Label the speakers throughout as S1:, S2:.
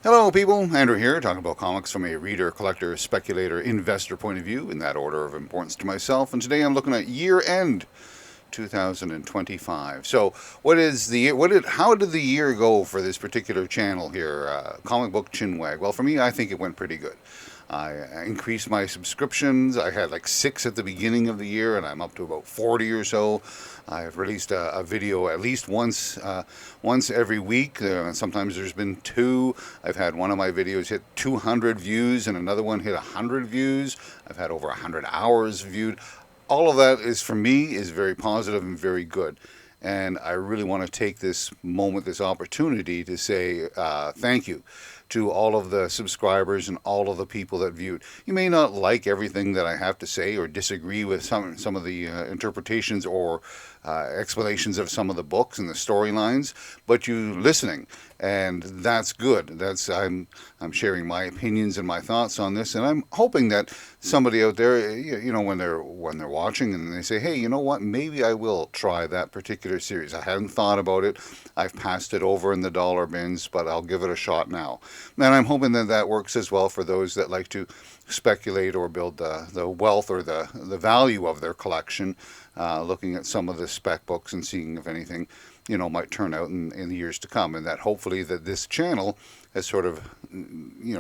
S1: Hello, people. Andrew here, talking about comics from a reader, collector, speculator, investor point of view, in that order of importance to myself. And today I'm looking at year end 2025. So, what is the year? How did the year go for this particular channel here, Comic Book Chinwag? Well, for me, I think it went pretty good. I increased my subscriptions. I had like six at the beginning of the year, and I'm up to about 40 or so. I've released a video at least once every week. Sometimes there's been two. I've had one of my videos hit 200 views, and another one hit 100 views. I've had over 100 hours viewed. All of that is, for me, is very positive and very good. And I really want to take this moment, this opportunity to say thank you to all of the subscribers and all of the people that viewed. You may not like everything that I have to say or disagree with some of the interpretations or explanations of some of the books and the storylines, but you listening, and that's good. I'm sharing my opinions and my thoughts on this, and I'm hoping that somebody out there, when they're watching and they say, hey, you know what, maybe I will try that particular series. I hadn't thought about it. I've passed it over in the dollar bins, but I'll give it a shot now. And I'm hoping that that works as well for those that like to speculate or build the wealth or the value of their collection, looking at some of the spec books and seeing if anything might turn out in the years to come, and that hopefully that this channel has sort of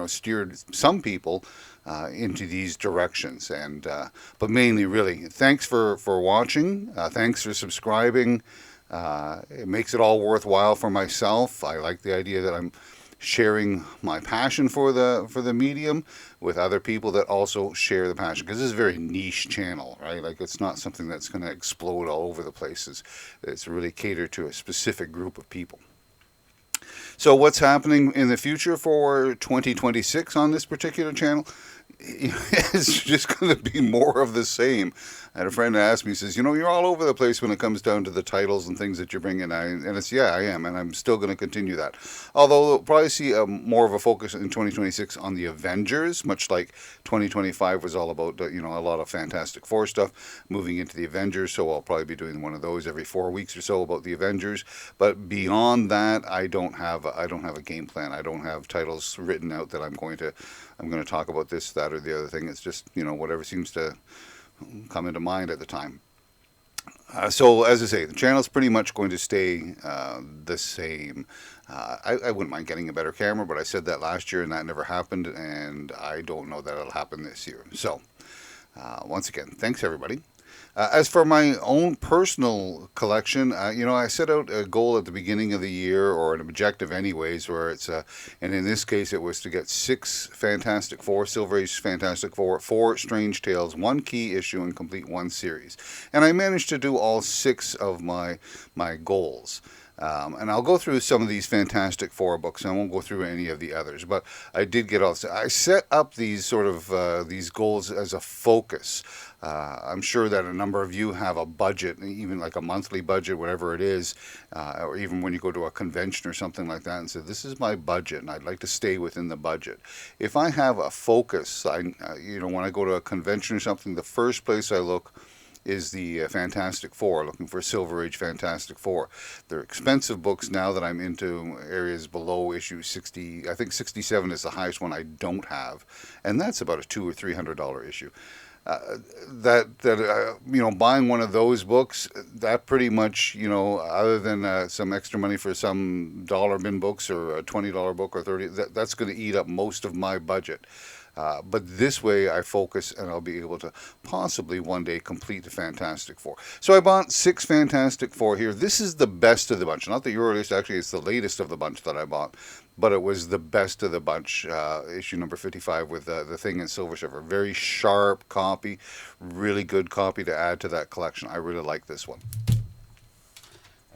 S1: steered some people into these directions. And but mainly, really, thanks for watching. Thanks for subscribing. It makes it all worthwhile for myself. I like the idea that I'm sharing my passion for the medium with other people that also share the passion, because this is a very niche channel, right? Like, it's not something that's going to explode all over the places. It's really catered to a specific group of people. So what's happening in the future for 2026 on this particular channel? It's just going to be more of the same. I had a friend ask me, he says, you're all over the place when it comes down to the titles and things that you bring in. And it's, yeah, I am, and I'm still going to continue that. Although we'll probably see more of a focus in 2026 on the Avengers, much like 2025 was all about, a lot of Fantastic Four stuff, moving into the Avengers. So I'll probably be doing one of those every 4 weeks or so about the Avengers. But beyond that, I don't have a game plan. I don't have titles written out that I'm going to talk about this, that, or the other thing. It's just, whatever seems to come into mind at the time. So, as I say, the channel is pretty much going to stay the same. I wouldn't mind getting a better camera, but I said that last year and that never happened, and I don't know that it'll happen this year. So, once again, thanks everybody. As for my own personal collection, I set out a goal at the beginning of the year, or an objective anyways, where it's, and in this case it was to get 6 Fantastic Four, Silver Age Fantastic Four, 4 Strange Tales, 1 key issue, and complete 1 series. And I managed to do all 6 of my goals. And I'll go through some of these Fantastic Four books. I won't go through any of the others, but I did get all. I set up these sort of these goals as a focus. I'm sure that a number of you have a budget, even like a monthly budget, whatever it is, or even when you go to a convention or something like that, and say, "This is my budget, and I'd like to stay within the budget." If I have a focus, when I go to a convention or something, the first place I look is the Fantastic Four, looking for Silver Age Fantastic Four. They're expensive books now that I'm into areas below issue 60. I think 67 is the highest one I don't have, and that's about a $200 or $300 issue. Buying one of those books, that pretty much, other than some extra money for some dollar bin books or a $20 book or 30, that's going to eat up most of my budget. But this way I focus, and I'll be able to possibly one day complete the Fantastic Four. So I bought 6 Fantastic Four here. This is the best of the bunch. Not the earliest, actually, it's the latest of the bunch that I bought. But it was the best of the bunch, issue number 55 with the Thing in Silver Surfer. Very sharp copy, really good copy to add to that collection. I really like this one.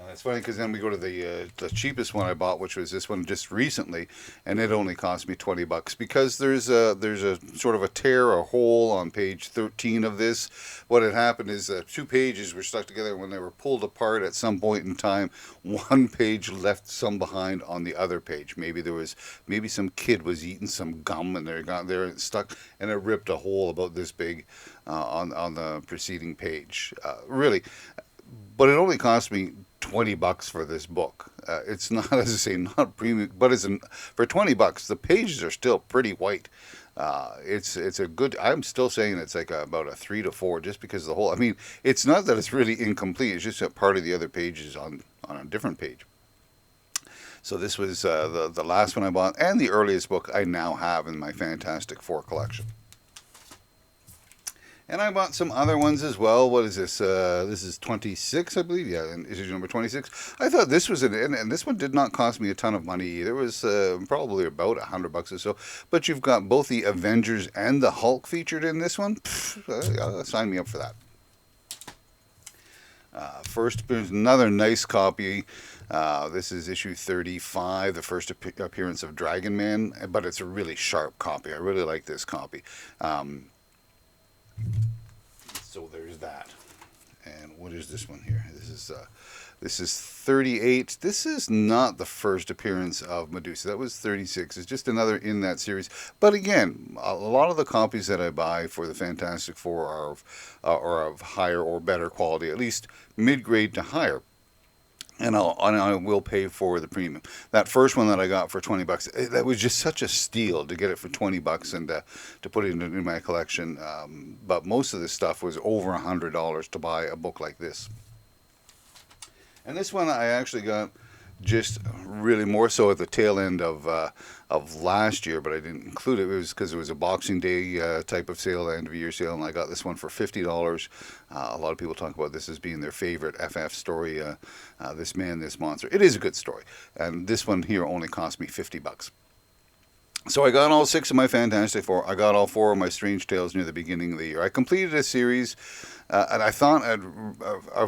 S1: It's funny because then we go to the cheapest one I bought, which was this one just recently, and it only cost me $20 because there's a sort of a tear, a hole on page 13 of this. What had happened is 2 pages were stuck together. When they were pulled apart at some point in time, one page left some behind on the other page. Maybe some kid was eating some gum and they're stuck, and it ripped a hole about this big on the preceding page. Really, but it only cost me $20 for this book. It's not, as I say, not premium, but for $20, the pages are still pretty white. It's a good. I'm still saying it's like about a 3 to 4, just because the whole. I mean, it's not that it's really incomplete. It's just that part of the other pages on a different page. So this was the last one I bought, and the earliest book I now have in my Fantastic Four collection. And I bought some other ones as well. What is this? This is 26, I believe. Yeah, and issue number 26. I thought this was and this one did not cost me a ton of money either. It was probably about $100 or so. But you've got both the Avengers and the Hulk featured in this one. Sign me up for that. First, there's another nice copy. This is issue 35, the first appearance of Dragon Man, but it's a really sharp copy. I really like this copy. So there's that. And what is this one here? This is 38. This is not the first appearance of Medusa. That was 36. It's just another in that series. But again, a lot of the copies that I buy for the Fantastic Four are of higher or better quality, at least mid-grade to higher. And I will pay for the premium. That first one that I got for $20, that was just such a steal to get it for $20 and to put it in my collection. But most of this stuff was over $100 to buy a book like this. And this one I actually got just really more so at the tail end of last year, but I didn't include it. It was because it was a Boxing Day type of sale, end of year sale, and I got this one for $50. A lot of people talk about this as being their favorite FF story, This Man, This Monster. It is a good story, and this one here only cost me $50. So I got all 6 of my Fantastic Four. I got all 4 of my Strange Tales near the beginning of the year. I completed a series, and I thought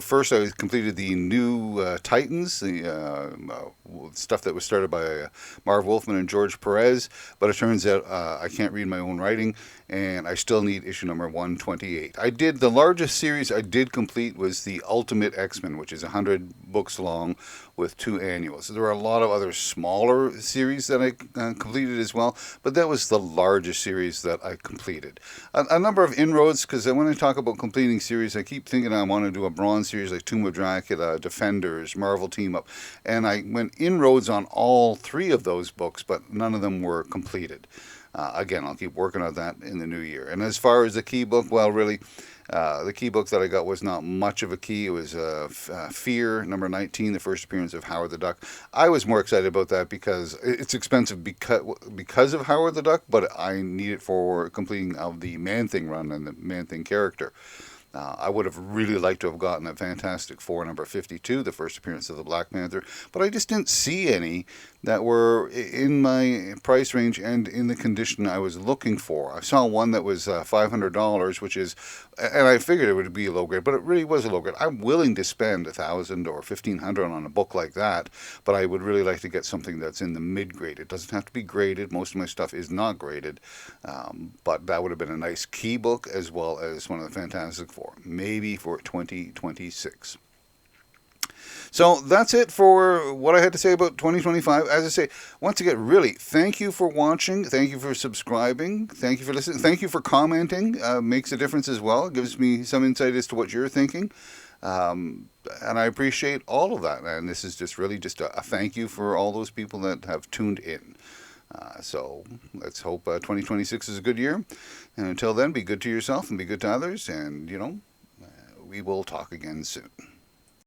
S1: first I completed the new Titans, the stuff that was started by Marv Wolfman and George Perez, but it turns out I can't read my own writing, and I still need issue number 128. The largest series I did complete was the Ultimate X-Men, which is 100 books long with 2 annuals. So there were a lot of other smaller series that I completed as well, but that was the largest series that I completed. A number of inroads, because when I talk about completing series, I keep thinking I want to do a bronze series like Tomb of Dracula, Defenders, Marvel Team Up, and I went inroads on all 3 of those books, but none of them were completed. Again, I'll keep working on that in the new year. And as far as the key book, well, really, the key book that I got was not much of a key. It was Fear, number 19, the first appearance of Howard the Duck. I was more excited about that because it's expensive because of Howard the Duck, but I need it for completing of the Man-Thing run and the Man-Thing character. I would have really liked to have gotten a Fantastic Four number 52, the first appearance of the Black Panther, but I just didn't see any that were in my price range and in the condition I was looking for. I saw one that was $500, which is, and I figured it would be a low grade, but it really was a low grade. I'm willing to spend $1,000 or $1,500 on a book like that, but I would really like to get something that's in the mid grade. It doesn't have to be graded. Most of my stuff is not graded, but that would have been a nice key book as well as one of the Fantastic Four, maybe for 2026. So that's it for what I had to say about 2025. As I say, once again, really, thank you for watching. Thank you for subscribing. Thank you for listening. Thank you for commenting. Makes a difference as well. It gives me some insight as to what you're thinking. And I appreciate all of that. And this is just really just a thank you for all those people that have tuned in. So let's hope 2026 is a good year. And until then, be good to yourself and be good to others. And, we will talk again soon.